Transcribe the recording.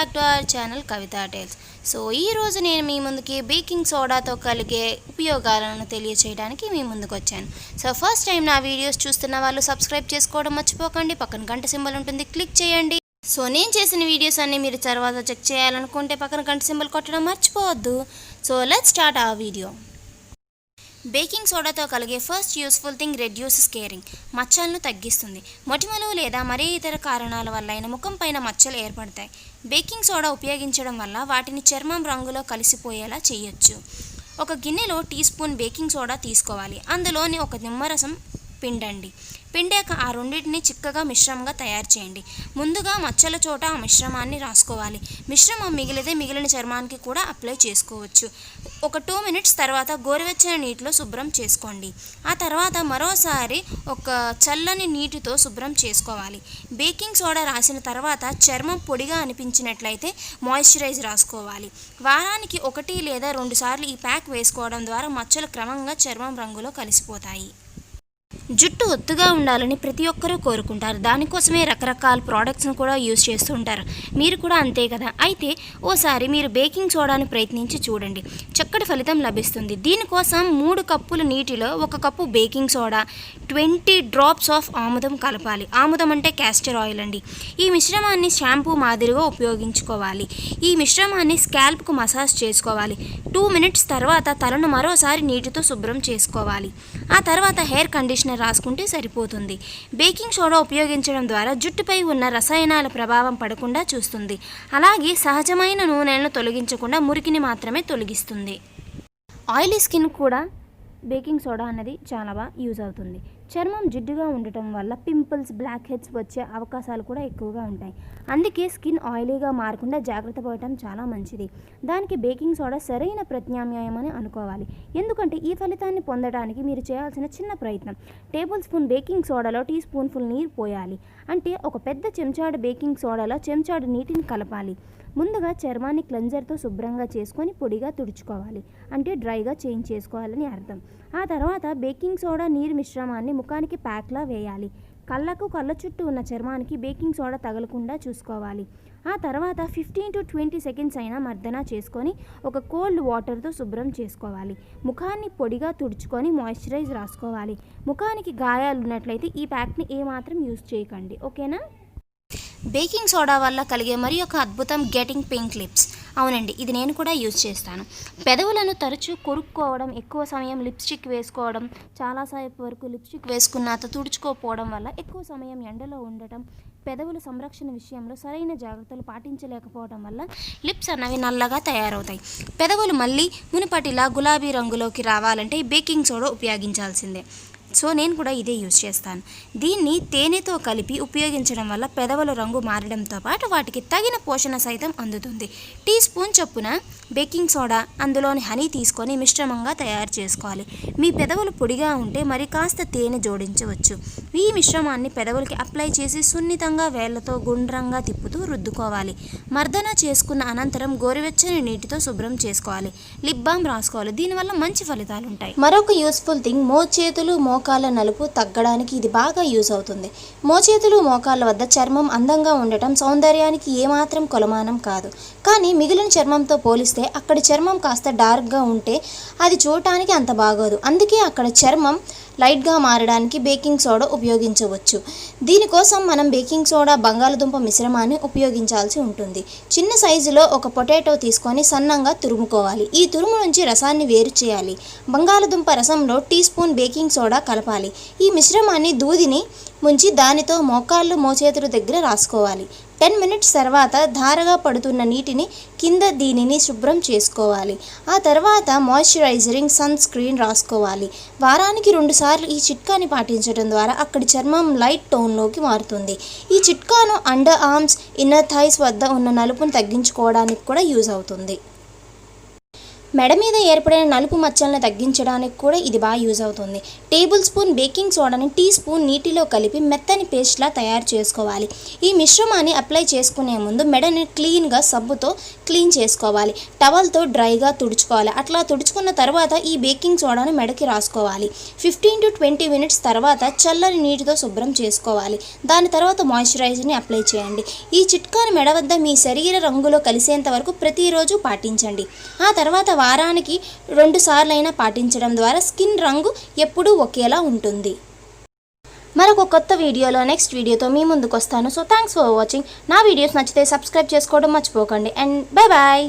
Back to our channel Kavitha tales. So ఈరోజు నేను మీ ముందుకి బేకింగ్ సోడాతో కలిగే ఉపయోగాలను తెలియచేయడానికి మీ ముందుకు వచ్చాను. సో ఫస్ట్ టైం నా వీడియోస్ చూస్తున్న వాళ్ళు సబ్స్క్రైబ్ చేసుకోవడం మర్చిపోకండి. పక్కన గంట సింబల్ ఉంటుంది, క్లిక్ చేయండి. సో నేను చేసిన వీడియోస్ అన్నీ మీరు తర్వాత చెక్ చేయాలనుకుంటే పక్కన గంట సింబల్ కొట్టడం మర్చిపోవద్దు. సో లెట్స్ స్టార్ట్ ఆ వీడియో. బేకింగ్ సోడాతో కలిగే first useful thing reduce scaring. మచ్చలను తగ్గిస్తుంది. మొటిమలు లేదా మరే ఇతర కారణాల వల్ల అయిన ముఖం పైన మచ్చలు ఏర్పడతాయి. బేకింగ్ సోడా ఉపయోగించడం వల్ల వాటిని చర్మం రంగులో కలిసిపోయేలా చేయొచ్చు. ఒక గిన్నెలో టీ స్పూన్ బేకింగ్ సోడా తీసుకోవాలి. అందులోని ఒక నిమ్మరసం పిండండి. పిండాక ఆ రెండింటిని చిక్కగా మిశ్రమంగా తయారు చేయండి. ముందుగా మచ్చల చోట ఆ మిశ్రమాన్ని రాసుకోవాలి. మిశ్రమం మిగిలితే మిగిలిన చర్మానికి కూడా అప్లై చేసుకోవచ్చు. ఒక 2 minutes తర్వాత గోరువెచ్చని నీటిలో శుభ్రం చేసుకోండి. ఆ తర్వాత మరోసారి ఒక చల్లని నీటితో శుభ్రం చేసుకోవాలి. బేకింగ్ సోడా రాసిన తర్వాత చర్మం పొడిగా అనిపించినట్లయితే మాయిశ్చరైజ్ రాసుకోవాలి. వారానికి 1 లేదా 2 సార్లు ఈ ప్యాక్ వేసుకోవడం ద్వారా మచ్చలు క్రమంగా చర్మం రంగులో కలిసిపోతాయి. జుట్టు ఒత్తుగా ఉండాలని ప్రతి ఒక్కరూ కోరుకుంటారు. దానికోసమే రకరకాల ప్రోడక్ట్స్ను కూడా యూజ్ చేస్తూ ఉంటారు. మీరు కూడా అంతే కదా. అయితే ఓసారి మీరు బేకింగ్ సోడాను ప్రయత్నించి చూడండి, చక్కటి ఫలితం లభిస్తుంది. దీనికోసం 3 కప్పుల నీటిలో 1 cup baking soda, 20 drops of ఆముదం కలపాలి. ఆముదం అంటే క్యాస్టర్ ఆయిల్ అండి. ఈ మిశ్రమాన్ని షాంపూ మాదిరిగా ఉపయోగించుకోవాలి. ఈ మిశ్రమాన్ని స్కాల్ప్కు మసాజ్ చేసుకోవాలి. 2 minutes తర్వాత తలను మరోసారి నీటితో శుభ్రం చేసుకోవాలి. ఆ తర్వాత హెయిర్ కండిషనర్ రాసుకుంటే సరిపోతుంది. బేకింగ్ సోడా ఉపయోగించడం ద్వారా జుట్టుపై ఉన్న రసాయనాల ప్రభావం పడకుండా చూస్తుంది. అలాగే సహజమైన నూనెలను తొలగించకుండా మురికిని మాత్రమే తొలగిస్తుంది. ఆయిలీ స్కిన్ కూడా బేకింగ్ సోడా అనేది చాలా బాగా యూజ్ అవుతుంది. చర్మం జిడ్డుగా ఉండటం వల్ల పింపుల్స్, బ్లాక్ హెడ్స్ వచ్చే అవకాశాలు కూడా ఎక్కువగా ఉంటాయి. అందుకే స్కిన్ ఆయిలీగా మారకుండా జాగ్రత్త పడటం చాలా మంచిది. దానికి బేకింగ్ సోడా సరైన ప్రత్యామ్నాయం అని అనుకోవాలి. ఎందుకంటే ఈ ఫలితాన్ని పొందడానికి మీరు చేయాల్సిన చిన్న ప్రయత్నం, టేబుల్ స్పూన్ బేకింగ్ సోడాలో టీ స్పూన్ఫుల్ నీరు పోయాలి. అంటే ఒక పెద్ద చెంచాడు బేకింగ్ సోడాలో చెంచాడు నీటిని కలపాలి. ముందుగా చర్మాన్ని క్లెన్జర్తో శుభ్రంగా చేసుకొని పొడిగా తుడుచుకోవాలి. అంటే డ్రైగా చేంజ్ చేసుకోవాలని అర్థం. ఆ తర్వాత బేకింగ్ సోడా నీరు మిశ్రమాన్ని ముఖానికి ప్యాక్లా వేయాలి. కళ్ళ చుట్టూ ఉన్న చర్మానికి బేకింగ్ సోడా తగలకుండా చూసుకోవాలి. ఆ తర్వాత 15 to 20 seconds అయినా మర్దన చేసుకొని ఒక కోల్డ్ వాటర్తో శుభ్రం చేసుకోవాలి. ముఖాన్ని పొడిగా తుడుచుకొని మాయిశ్చరైజ్ రాసుకోవాలి. ముఖానికి గాయాలు ఉన్నట్లయితే ఈ ప్యాక్ని ఏమాత్రం యూజ్ చేయకండి, ఓకేనా? బేకింగ్ సోడా వల్ల కలిగే మరి ఒక అద్భుతం గెటింగ్ పింక్ లిప్స్. అవునండి, ఇది నేను కూడా యూజ్ చేస్తాను. పెదవులను తరచూ కొరుక్కోవడం, ఎక్కువ సమయం లిప్స్టిక్ వేసుకోవడం, చాలాసేపు వరకు లిప్స్టిక్ వేసుకున్నాక తుడుచుకోకపోవడం వల్ల ఎక్కువ సమయం ఎండలో ఉండటం, పెదవుల సంరక్షణ విషయంలో సరైన జాగ్రత్తలు పాటించలేకపోవడం వల్ల లిప్స్ అన్నవి నల్లగా తయారవుతాయి. పెదవులు మళ్ళీ మునుపటిలా గులాబీ రంగులోకి రావాలంటే బేకింగ్ సోడా ఉపయోగించాల్సిందే. సో నేను కూడా ఇదే యూజ్ చేస్తాను. దీన్ని తేనెతో కలిపి ఉపయోగించడం వల్ల పెదవుల రంగు మారడంతో పాటు వాటికి తగిన పోషణ సైతం అందుతుంది. టీ స్పూన్ చొప్పున బేకింగ్ సోడా, అందులోని హనీ తీసుకొని మిశ్రమంగా తయారు చేసుకోవాలి. మీ పెదవులు పొడిగా ఉంటే మరి కాస్త తేనె జోడించవచ్చు. ఈ మిశ్రమాన్ని పెదవులకి అప్లై చేసి సున్నితంగా వేళ్లతో గుండ్రంగా తిప్పుతూ రుద్దుకోవాలి. మర్దన చేసుకున్న అనంతరం గోరువెచ్చని నీటితో శుభ్రం చేసుకోవాలి. లిప్ బామ్ రాసుకోవాలి. దీనివల్ల మంచి ఫలితాలు ఉంటాయి. మరొక యూస్ఫుల్ థింగ్, మోచేతులు మోకాళ్ళ నలుపు తగ్గడానికి ఇది బాగా యూజ్ అవుతుంది. మోచేతులు మోకాళ్ళ వద్ద చర్మం అందంగా ఉండటం సౌందర్యానికి ఏమాత్రం కొలమానం కాదు. కానీ మిగిలిన చర్మంతో పోలిస్తే అక్కడి చర్మం కాస్త డార్క్గా ఉంటే అది చూడటానికి అంత బాగోదు. అందుకే అక్కడ చర్మం లైట్గా మారడానికి బేకింగ్ సోడా ఉపయోగించవచ్చు. దీనికోసం మనం బేకింగ్ సోడా, బంగాళదుంప మిశ్రమాన్ని ఉపయోగించాల్సి ఉంటుంది. చిన్న సైజులో ఒక పొటాటో తీసుకొని సన్నంగా తురుముకోవాలి. ఈ తురుము నుంచి రసాన్ని వేరు చేయాలి. బంగాళదుంప రసంలో టీ స్పూన్ బేకింగ్ సోడా కలపాలి. ఈ మిశ్రమాన్ని దూదిని ముంచి దానితో మోకాళ్ళు, మోచేతుల దగ్గర రాసుకోవాలి. 10 minutes తర్వాత ధారగా పడుతున్న నీటిని కింద దీనిని శుభ్రం చేసుకోవాలి. ఆ తర్వాత మాయిశ్చరైజరింగ్ సన్ స్క్రీన్ రాసుకోవాలి. వారానికి 2 సార్లు ఈ చిట్కాని పాటించడం ద్వారా అక్కడి చర్మం లైట్ టోన్లోకి మారుతుంది. ఈ చిట్కాను అండర్ ఆర్మ్స్, ఇన్నర్ థైస్ వద్ద ఉన్న నలుపును తగ్గించుకోవడానికి కూడా యూజ్ అవుతుంది. మెడ మీద ఏర్పడిన నలుపు మచ్చలను తగ్గించడానికి కూడా ఇది బాగా యూజ్ అవుతుంది. టేబుల్ స్పూన్ బేకింగ్ సోడాని టీ స్పూన్ నీటిలో కలిపి మెత్తని పేస్ట్లా తయారు చేసుకోవాలి. ఈ మిశ్రమాన్ని అప్లై చేసుకునే ముందు మెడని క్లీన్గా సబ్బుతో క్లీన్ చేసుకోవాలి. టవల్తో డ్రైగా తుడుచుకోవాలి. అట్లా తుడుచుకున్న తర్వాత ఈ బేకింగ్ సోడాను మెడకి రాసుకోవాలి. 15 to 20 మినిట్స్ తర్వాత చల్లని నీటితో శుభ్రం చేసుకోవాలి. దాని తర్వాత మాయిశ్చరైజర్ని అప్లై చేయండి. ఈ చిట్కాను మెడ వద్ద మీ శరీర రంగులో కలిసేంత వరకు ప్రతిరోజు పాటించండి. ఆ తర్వాత వారానికి 2 సార్లైనా పాటించడం ద్వారా స్కిన్ రంగు ఎప్పుడూ ఒకేలా ఉంటుంది. మరొక కొత్త వీడియోలో నెక్స్ట్ వీడియోతో మీ ముందుకు వస్తాను. So thanks for watching. నా వీడియోస్ నచ్చితే సబ్స్క్రైబ్ చేసుకోవడం మర్చిపోకండి. And bye.